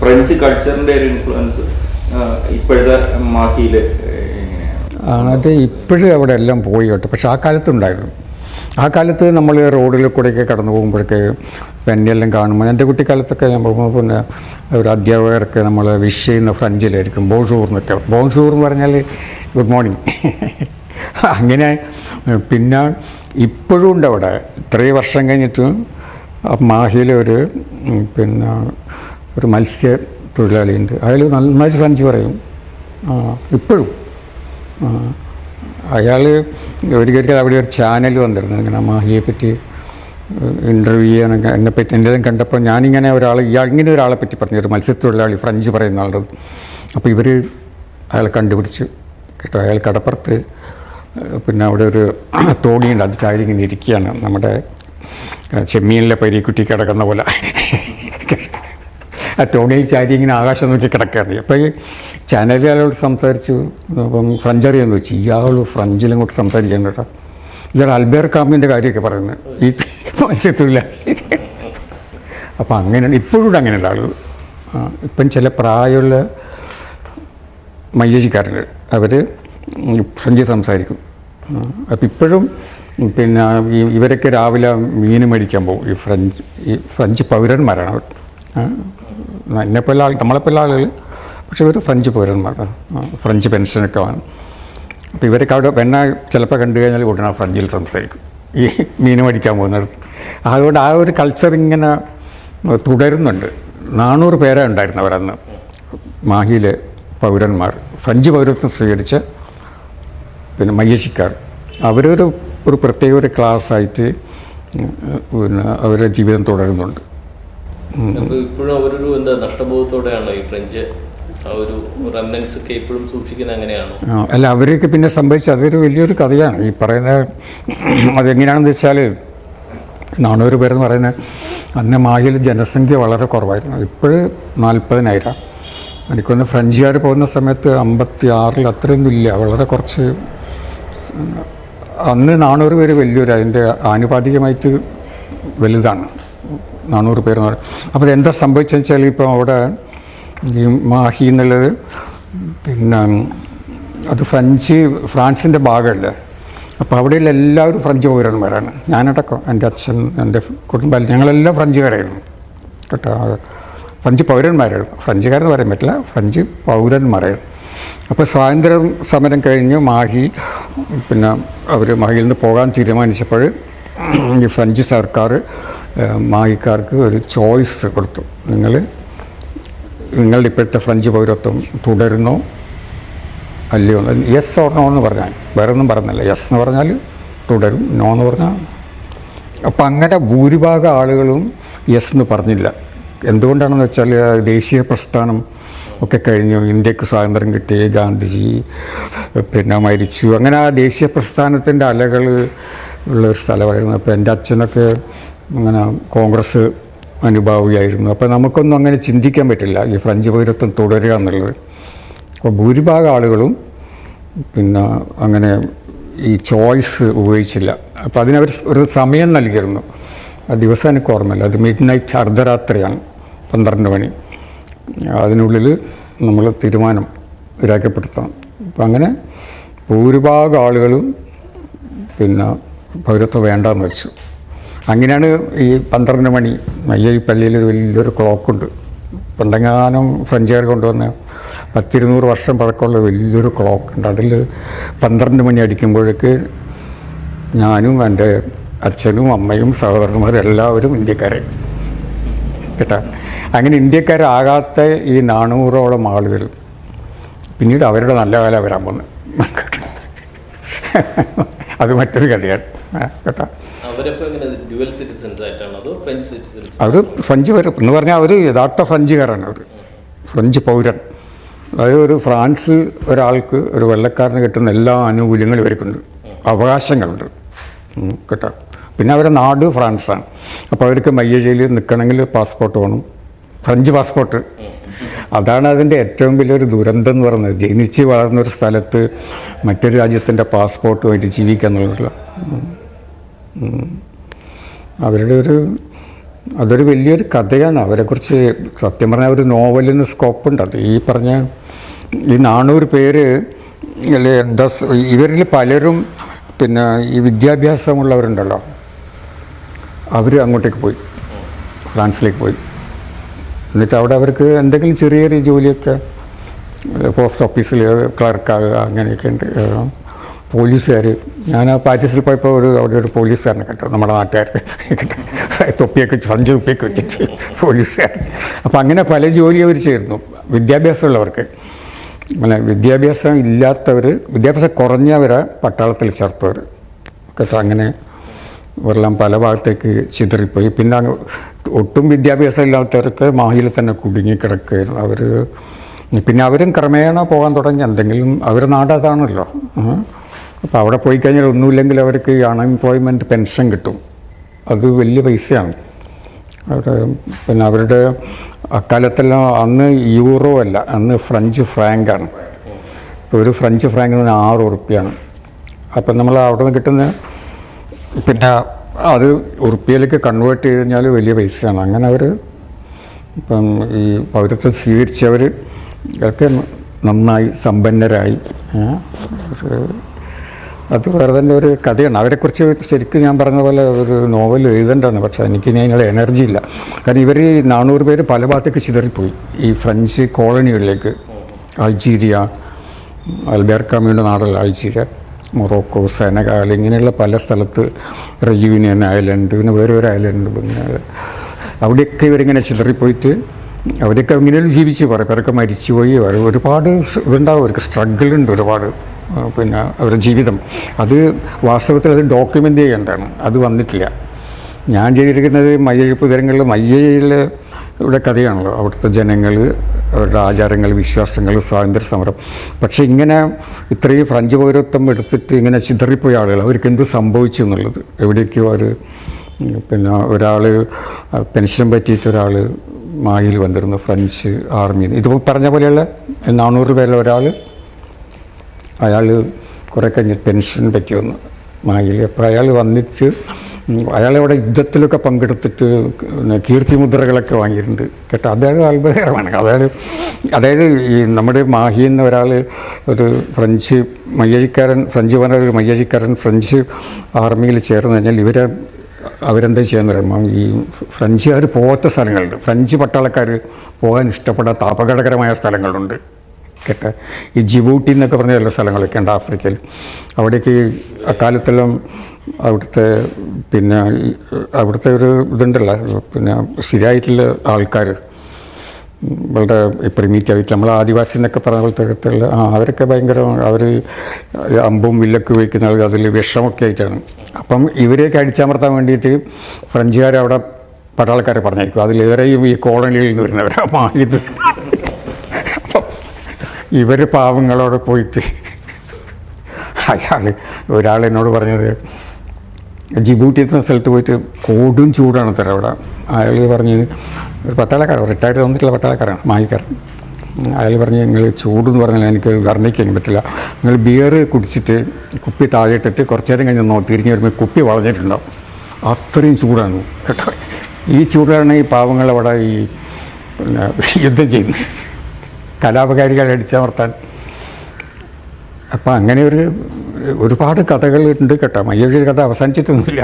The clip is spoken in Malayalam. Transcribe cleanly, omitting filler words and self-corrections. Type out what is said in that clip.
ഫ്രഞ്ച് കൾച്ചറിൻ്റെ ഒരു ഇൻഫ്ലുവൻസ് ഇപ്പോഴത്തെ മാഹിയിൽ അത് ഇപ്പോഴും അവിടെ എല്ലാം പോയി കേട്ടോ. പക്ഷെ ആ കാലത്തുണ്ടായിരുന്നു. ആ കാലത്ത് നമ്മൾ റോഡിൽ കൂടെയൊക്കെ കടന്നു പോകുമ്പോഴൊക്കെ പെന്നെല്ലാം കാണുമ്പോൾ എൻ്റെ കുട്ടിക്കാലത്തൊക്കെ ഞാൻ പോകുമ്പോൾ പിന്നെ ഒരു അധ്യാപകരൊക്കെ നമ്മൾ വിഷ് ചെയ്യുന്ന ഫ്രഞ്ചിലായിരിക്കും. ബോൺഷൂർ എന്നൊക്കെ. ബോൺഷൂർ എന്ന് പറഞ്ഞാൽ ഗുഡ് മോർണിംഗ്. അങ്ങനെ പിന്നെ ഇപ്പോഴും ഉണ്ട് അവിടെ. ഇത്രയും വർഷം കഴിഞ്ഞിട്ട് മാഹിയിലെ പിന്നെ ഒരു മത്സ്യ തൊഴിലാളിയുണ്ട്. അയാൾ നന്നായിട്ട് ഫ്രഞ്ച് പറയും ഇപ്പോഴും. അയാൾ ഒരിക്കൽ അവിടെ ഒരു ചാനൽ വന്നിരുന്നു ഇങ്ങനെ മാഹിയെ പറ്റി ഇൻ്റർവ്യൂ ചെയ്യാനൊക്കെ. എന്നെപ്പറ്റി എന്തെങ്കിലും കണ്ടപ്പോൾ ഞാനിങ്ങനെ ഇങ്ങനെ ഒരാളെ പറ്റി പറഞ്ഞു, ഒരു മത്സ്യത്തൊഴിലാളി ഫ്രഞ്ച് പറയുന്ന ആളുടെ. അപ്പോൾ ഇവർ അയാളെ കണ്ടുപിടിച്ചു കേട്ടോ. അയാൾ കടപ്പുറത്ത് പിന്നെ അവിടെ ഒരു തോണിയുണ്ട്, അത് ചാരി ഇങ്ങനെ ഇരിക്കുകയാണ്, നമ്മുടെ ചെമ്മീനിലെ പരീക്കുട്ടി കിടക്കുന്ന പോലെ. ആ തോണിയിൽ ചാരി ഇങ്ങനെ ആകാശം നോക്കി കിടക്കുകയാണ്. അപ്പോൾ ഈ ചാനലുകാരോട് സംസാരിച്ചു. അപ്പം ഫ്രഞ്ച് അറിയാമെന്ന് വെച്ചു. ഇയാൾ ഫ്രഞ്ചിലും കൂട്ട് സംസാരിക്കാൻ കേട്ടോ. ഇയാൾ അൽബേർ കാമിൻ്റെ കാര്യമൊക്കെ പറയുന്നത് ഈ മത്സ്യത്തൊഴിലാളി. അപ്പം അങ്ങനെയാണ് ഇപ്പോഴും അങ്ങനെയുള്ള ആളുകൾ. ഇപ്പം ചില പ്രായമുള്ള മയ്യജിക്കാരുണ്ട്, അവർ ഫ്രഞ്ച് സംസാരിക്കും. അപ്പം ഇപ്പോഴും പിന്നെ ഇവരൊക്കെ രാവിലെ മീൻ മേടിക്കാൻ പോകും. ഈ ഫ്രഞ്ച് പൗരന്മാരാണ് അവർ. നമ്മളെപ്പോലുള്ള ആളുകൾ, പക്ഷെ ഇവർ ഫ്രഞ്ച് പൗരന്മാരാണ്. ഫ്രഞ്ച് പെൻഷനൊക്കെ വേണം. അപ്പോൾ ഇവരൊക്കെ അവിടെ പെണ്ണ ചിലപ്പോൾ കണ്ടു കഴിഞ്ഞാൽ ഉടനെ ഫ്രഞ്ചിൽ സംസാരിക്കും ഈ മീൻ മേടിക്കാൻ പോകുന്നത്. അതുകൊണ്ട് ആ ഒരു കൾച്ചർ ഇങ്ങനെ തുടരുന്നുണ്ട്. 400 പേരാണ് ഉണ്ടായിരുന്നവരന്ന് മാഹിയിലെ പൗരന്മാർ, ഫ്രഞ്ച് പൗരത്വം സ്വീകരിച്ച പിന്നെ മയ്യശിക്കാർ. അവരൊരു പ്രത്യേക ഒരു ക്ലാസ്സായിട്ട് പിന്നെ അവരുടെ ജീവിതം തുടരുന്നുണ്ട്. ഇപ്പോഴും അവരൊരു നഷ്ടബോധത്തോടെയാണ് ഈ ഫ്രഞ്ച് ഒരു റെമനൻസ് ഒക്കെ ഇപ്പോഴും സൂക്ഷിക്കുന്നത് അങ്ങനെയാണ്. അല്ല, അവരൊക്കെ പിന്നെ സംഭവിച്ചത് അതൊരു വലിയൊരു കഥയാണ് ഈ പറയുന്നത്. അതെങ്ങനെയാണെന്ന് വെച്ചാൽ 400 പേരെന്ന് പറയുന്നത് അന്ന് മാഹിയിൽ ജനസംഖ്യ വളരെ കുറവായിരുന്നു. ഇപ്പോഴും 40,000. എനിക്കൊന്ന് ഫ്രഞ്ചുകാർ പോകുന്ന സമയത്ത് 56 അത്രയൊന്നും ഇല്ല, വളരെ കുറച്ച്. അന്ന് 400 പേര് വലിയൊരു, അതിൻ്റെ ആനുപാതികമായിട്ട് വലുതാണ് 400 പേരെന്ന് പറയും. അപ്പോൾ എന്താ സംഭവിച്ചതെന്ന് വെച്ചാൽ ഇപ്പോൾ അവിടെ ഈ മാഹി എന്നുള്ളത് പിന്നെ അത് ഫ്രാൻസിൻ്റെ ഭാഗമല്ലേ. അപ്പോൾ അവിടെയുള്ള എല്ലാവരും ഫ്രഞ്ച് പൗരന്മാരാണ്. ഞാനടക്കം, എൻ്റെ അച്ഛൻ, എൻ്റെ കുടുംബം, ഞങ്ങളെല്ലാം ഫ്രഞ്ചുകാരായിരുന്നു കേട്ടോ. ഫ്രഞ്ച് പൗരന്മാരായിരുന്നു. ഫ്രഞ്ചുകാരെന്ന് പറയാൻ പറ്റില്ല, ഫ്രഞ്ച് പൗരന്മാരായിരുന്നു. അപ്പോൾ സ്വാതന്ത്ര്യ സമരം കഴിഞ്ഞ് മാഹി പിന്നെ അവർ മാഹിയിൽ നിന്ന് പോകാൻ തീരുമാനിച്ചപ്പോൾ ഈ ഫ്രഞ്ച് സർക്കാർ മാഹിക്കാർക്ക് ഒരു ചോയ്സ് കൊടുത്തു. നിങ്ങളുടെ ഇപ്പോഴത്തെ ഫ്രഞ്ച് പൗരത്വം തുടരുന്നോ അല്ലയോ, യെസ് ഓർ നോ എന്ന് പറഞ്ഞാൽ, വേറെ ഒന്നും പറഞ്ഞില്ല. യെസ് എന്ന് പറഞ്ഞാൽ തുടരും, നോ എന്ന് പറഞ്ഞാൽ. അപ്പം അങ്ങനെ ഭൂരിഭാഗം ആളുകളും യെസ് എന്ന് പറഞ്ഞില്ല. എന്തുകൊണ്ടാണെന്ന് വെച്ചാൽ ദേശീയ പ്രസ്ഥാനം ഒക്കെ കഴിഞ്ഞു, ഇന്ത്യക്ക് സ്വാതന്ത്ര്യം കിട്ടി, ഗാന്ധിജി പിന്നെ മരിച്ചു, അങ്ങനെ ആ ദേശീയ പ്രസ്ഥാനത്തിൻ്റെ അലകൾ ഉള്ളൊരു സ്ഥലമായിരുന്നു. അപ്പോൾ എൻ്റെ അച്ഛനൊക്കെ അങ്ങനെ കോൺഗ്രസ് അനുഭാവിയായിരുന്നു. അപ്പോൾ നമുക്കൊന്നും അങ്ങനെ ചിന്തിക്കാൻ പറ്റില്ല ഈ ഫ്രഞ്ച് പൗരത്വം തുടരുക എന്നുള്ളത്. അപ്പോൾ ഭൂരിഭാഗം ആളുകളും പിന്നെ അങ്ങനെ ഈ ചോയ്സ് ഉപയോഗിച്ചില്ല. അപ്പോൾ അതിനവർ ഒരു സമയം നൽകിയിരുന്നു. ആ ദിവസം എനിക്ക് ഓർമ്മയില്ല, അത് മിഡ് നൈറ്റ്, അർദ്ധരാത്രിയാണ്, 12 മണി. അതിനുള്ളിൽ നമ്മൾ തീരുമാനം രേഖപ്പെടുത്തണം. അപ്പം അങ്ങനെ ഭൂരിഭാഗം ആളുകളും പിന്നെ പൗരത്വം വേണ്ടെന്ന് വെച്ചു. അങ്ങനെയാണ് ഈ 12 മണി ഈ പള്ളിയിൽ വലിയൊരു ക്ലോക്കുണ്ട്. പണ്ടെങ്ങാനും ഫ്രഞ്ചുകാർ കൊണ്ടുവന്ന 100-200 വർഷം പഴക്കമുള്ള വലിയൊരു ക്ലോക്കുണ്ട്. അതിൽ 12 മണി അടിക്കുമ്പോഴേക്ക് ഞാനും എൻ്റെ അച്ഛനും അമ്മയും സഹോദരന്മാരും എല്ലാവരും ഇന്ത്യക്കാരായി കേട്ടോ. അങ്ങനെ ഇന്ത്യക്കാരാകാത്ത ഈ 400ഓളം ആളുകൾ പിന്നീട് അവരുടെ നല്ല കാലം വരാൻ പോകുന്നത് അത് മറ്റൊരു കഥയാണ് കേട്ടോ. അവർ ഫ്രഞ്ച് പൗരൻ എന്ന് പറഞ്ഞാൽ അവർ യഥാർത്ഥ ഫ്രഞ്ചുകാരാണ്. അവർ ഫ്രഞ്ച് പൗരൻ. അതായത് ഒരു ഫ്രാൻസ് ഒരാൾക്ക്, ഒരു വെള്ളക്കാരന് കിട്ടുന്ന എല്ലാ ആനുകൂല്യങ്ങളും ഇവർക്കുണ്ട്, അവകാശങ്ങളുണ്ട് കേട്ടോ. പിന്നെ അവരുടെ നാട് ഫ്രാൻസാണ്. അപ്പോൾ അവർക്ക് മയ്യജയിൽ നിൽക്കണമെങ്കിൽ പാസ്പോർട്ട് വേണം, ഫ്രഞ്ച് പാസ്പോർട്ട്. അതാണ് അതിൻ്റെ ഏറ്റവും വലിയൊരു ദുരന്തം എന്ന് പറയുന്നത്. ജനിച്ച് വളർന്നൊരു സ്ഥലത്ത് മറ്റൊരു രാജ്യത്തിൻ്റെ പാസ്പോർട്ടുമായിട്ട് ജീവിക്കുക എന്നുള്ളതല്ല. അവരുടെ ഒരു അതൊരു വലിയൊരു കഥയാണ്. അവരെക്കുറിച്ച് സത്യം പറഞ്ഞാൽ ഒരു നോവലിന് സ്കോപ്പുണ്ട്. അത് ഈ പറഞ്ഞ ഈ 400 പേര് അല്ലെ എന്താ, ഇവരിൽ പലരും പിന്നെ ഈ വിദ്യാഭ്യാസമുള്ളവരുണ്ടല്ലോ, അവർ അങ്ങോട്ടേക്ക് പോയി, ഫ്രാൻസിലേക്ക് പോയി. എന്നിട്ട് അവിടെ അവർക്ക് എന്തെങ്കിലും ചെറിയൊരു ജോലിയൊക്കെ, പോസ്റ്റ് ഓഫീസിൽ ക്ലർക്കാകുക അങ്ങനെയൊക്കെ ഉണ്ട്. പോലീസുകാർ, ഞാൻ ആ പാരീസിൽ പോയപ്പോൾ അവിടെ ഒരു പോലീസുകാരനെ കേട്ടോ, നമ്മുടെ നാട്ടുകാർ തൊപ്പിയൊക്കെ സഞ്ചി തൊപ്പിയൊക്കെ വെച്ചിട്ട് പോലീസുകാർ. അപ്പം അങ്ങനെ പല ജോലി അവർ ചേർന്നു. വിദ്യാഭ്യാസമുള്ളവർക്ക്, പിന്നെ വിദ്യാഭ്യാസം ഇല്ലാത്തവർ, വിദ്യാഭ്യാസം കുറഞ്ഞവരെ പട്ടാളത്തിൽ ചേർത്തവർ കേട്ടോ. അങ്ങനെ ഇവരെല്ലാം പല ഭാഗത്തേക്ക് ചിതറിപ്പോയി. പിന്നെ ഒട്ടും വിദ്യാഭ്യാസം ഇല്ലാത്തവർക്ക് മാഹിയിൽ തന്നെ കുടുങ്ങിക്കിടക്കുകയായിരുന്നു അവർ. പിന്നെ അവരും ക്രമേണ പോകാൻ തുടങ്ങി. എന്തെങ്കിലും അവരുടെ നാട് അതാണല്ലോ. അപ്പോൾ അവിടെ പോയി കഴിഞ്ഞാൽ ഒന്നുമില്ലെങ്കിൽ അവർക്ക് അൺഎംപ്ലോയ്മെൻറ്റ് പെൻഷൻ കിട്ടും. അത് വലിയ പൈസയാണ്. അവിടെ പിന്നെ അവരുടെ അക്കാലത്തെല്ലാം അന്ന് യൂറോ അല്ല, അന്ന് ഫ്രഞ്ച് ഫ്രാങ്കാണ്. ഒരു ഫ്രഞ്ച് ഫ്രാങ്കിന് 6 ഉറുപ്പ്യാണ്. അപ്പം നമ്മൾ അവിടെ നിന്ന് കിട്ടുന്ന പിന്നെ അത് ഉറുപ്പ്യയിലേക്ക് കൺവേർട്ട് ചെയ്ത് കഴിഞ്ഞാൽ വലിയ പൈസയാണ്. അങ്ങനെ അവർ ഇപ്പം ഈ പൗരത്വം സ്വീകരിച്ചവർ ഒക്കെ നന്നായി സമ്പന്നരായി. അത് വേറെ തന്നെ ഒരു കഥയാണ്. അവരെക്കുറിച്ച് ശരിക്കും ഞാൻ പറഞ്ഞ പോലെ ഒരു നോവൽ എഴുതേണ്ടതാണ്. പക്ഷേ എനിക്കിനി അതിനുള്ള എനർജി ഇല്ല. കാരണം ഇവർ 400 പേര് പല ഭാഗത്തേക്ക് ചിതറിപ്പോയി, ഈ ഫ്രഞ്ച് കോളനികളിലേക്ക്. അൾജീരിയ, അൽബേർ കാമ്യൂൻ്റെ നാടല്ല അൾജീരിയ, മൊറോക്കോ, സെനഗാൽ, ഇങ്ങനെയുള്ള പല സ്ഥലത്ത്, റെയൂനിയൻ ഐലൻഡ്, പിന്നെ വേറെ ഒരു ഐലൻഡ്, പിന്നെ അവിടെയൊക്കെ ഇവരിങ്ങനെ ചിതറിപ്പോയിട്ട് അവരൊക്കെ ഇങ്ങനെയും ജീവിച്ച് കുറേ പേരൊക്കെ മരിച്ചുപോയി. ഒരുപാട് ഇതുണ്ടാവും, അവർക്ക് സ്ട്രഗിളുണ്ട് ഒരുപാട്. പിന്നെ അവരുടെ ജീവിതം അത് വാസ്തവത്തിൽ അത് ഡോക്യുമെൻ്റ് ചെയ്യേണ്ടതാണ്. അത് വന്നിട്ടില്ല. ഞാൻ ചെയ്തിരിക്കുന്നത് മയ്യഴിപ്പ് തരങ്ങളിൽ മയ്യയിലെ കഥയാണല്ലോ. അവിടുത്തെ ജനങ്ങൾ, അവരുടെ ആചാരങ്ങൾ, വിശ്വാസങ്ങൾ, സ്വാതന്ത്ര്യ സമരം. പക്ഷേ ഇങ്ങനെ ഇത്രയും ഫ്രഞ്ച് പൗരത്വം എടുത്തിട്ട് ഇങ്ങനെ ചിതറിപ്പോയ ആളുകൾ, അവർക്ക് എന്ത് സംഭവിച്ചു എന്നുള്ളത്, എവിടേക്കോ അവർ പിന്നെ ഒരാൾ പെൻഷൻ പറ്റിയിട്ട് ഒരാൾ മാഹിയിൽ വന്നിരുന്നു, ഫ്രഞ്ച് ആർമിയിൽ. ഇത് പറഞ്ഞ പോലെയുള്ള 400 പേരിൽ ഒരാൾ, അയാൾ കുറേ കഴിഞ്ഞ് പെൻഷൻ പറ്റി വന്നു മാഹിയിൽ. അപ്പോൾ അയാൾ വന്നിട്ട് അയാളവിടെ യുദ്ധത്തിലൊക്കെ പങ്കെടുത്തിട്ട് കീർത്തിമുദ്രകളൊക്കെ വാങ്ങിയിട്ടുണ്ട് കേട്ടോ. അതായത് അത്ഭുതകരമാണ്. അതായത് ഈ നമ്മുടെ മാഹിയിൽ നിന്ന് ഒരാൾ, ഒരു ഫ്രഞ്ച് മയ്യഴിക്കാരൻ, ഫ്രഞ്ച് പറഞ്ഞ ഒരു മയ്യഴിക്കാരൻ ഫ്രഞ്ച് ആർമിയിൽ ചേർന്ന് കഴിഞ്ഞാൽ അവരെന്താ ചെയ്യാന്ന് പറയുമ്പോൾ, ഈ ഫ്രഞ്ചുകാർ പോകാത്ത സ്ഥലങ്ങളുണ്ട്, ഫ്രഞ്ച് പട്ടാളക്കാർ പോകാൻ ഇഷ്ടപ്പെടാത്ത അപകടകരമായ സ്ഥലങ്ങളുണ്ട് കേട്ടോ. ഈ ജിബൂട്ടി എന്നൊക്കെ പറഞ്ഞ എല്ലാ സ്ഥലങ്ങളൊക്കെ ഉണ്ട് ആഫ്രിക്കയിൽ. അവിടേക്ക് അക്കാലത്തെല്ലാം അവിടുത്തെ ഒരു ഇതുണ്ടല്ലോ, പിന്നെ സ്ഥിരമായിട്ടുള്ള ആൾക്കാർ, വളരെ പ്രിമീറ്റീവായിട്ട് നമ്മൾ ആദിവാസി എന്നൊക്കെ പറഞ്ഞ പോലത്തെ അവരൊക്കെ ഭയങ്കര, അവർ അമ്പും വില്ലൊക്കെ ഉപയോഗിക്കുന്ന ആളുകൾ, അതിൽ വിഷമൊക്കെ ആയിട്ടാണ്. അപ്പം ഇവരെയൊക്കെ അടിച്ചമർത്താൻ വേണ്ടിയിട്ട് ഫ്രഞ്ചുകാരവിടെ പട്ടാളക്കാരെ പറഞ്ഞേക്കും. അതിലേറെയും ഈ കോളനിയിൽ നിന്ന് വരുന്നവരാ മാഹിന്ന്. അപ്പം ഇവർ പാവങ്ങളോട് പോയിട്ട് ഒരാൾ എന്നോട് പറഞ്ഞത്, ജിബൂട്ടി എന്ന സ്ഥലത്ത് പോയിട്ട് കൊടും ചൂടാണ് തരാം അവിടെ. അയാൾ പറഞ്ഞ്, ഒരു പട്ടാളക്കാരൻ, റിട്ടയർഡ് വന്നിട്ടുള്ള പട്ടാളക്കാരാണ്, മാഹിക്കാരൻ. അയാൾ പറഞ്ഞ്, നിങ്ങൾ ചൂടെന്ന് പറഞ്ഞാൽ എനിക്ക് വർണ്ണിക്കാൻ പറ്റില്ല. നിങ്ങൾ ബിയർ കുടിച്ചിട്ട് കുപ്പി താഴെ ഇട്ടിട്ട് കുറച്ച് നേരം കഴിഞ്ഞ് തിരിഞ്ഞ് വരുമ്പോൾ കുപ്പി വളഞ്ഞിട്ടുണ്ടാവും, അത്രയും ചൂടാണ് കേട്ടോ. ഈ ചൂടാണ് ഈ പാവങ്ങളവിടെ ഈ പിന്നെ യുദ്ധം ചെയ്യുന്നത്, കലാപകാരികളെ അടിച്ചമർത്താൻ. അപ്പം അങ്ങനെ ഒരുപാട് കഥകളുണ്ട് കേട്ടോ. മയ്യഴിയുടെ കഥ അവസാനിച്ചിട്ടൊന്നുമില്ല.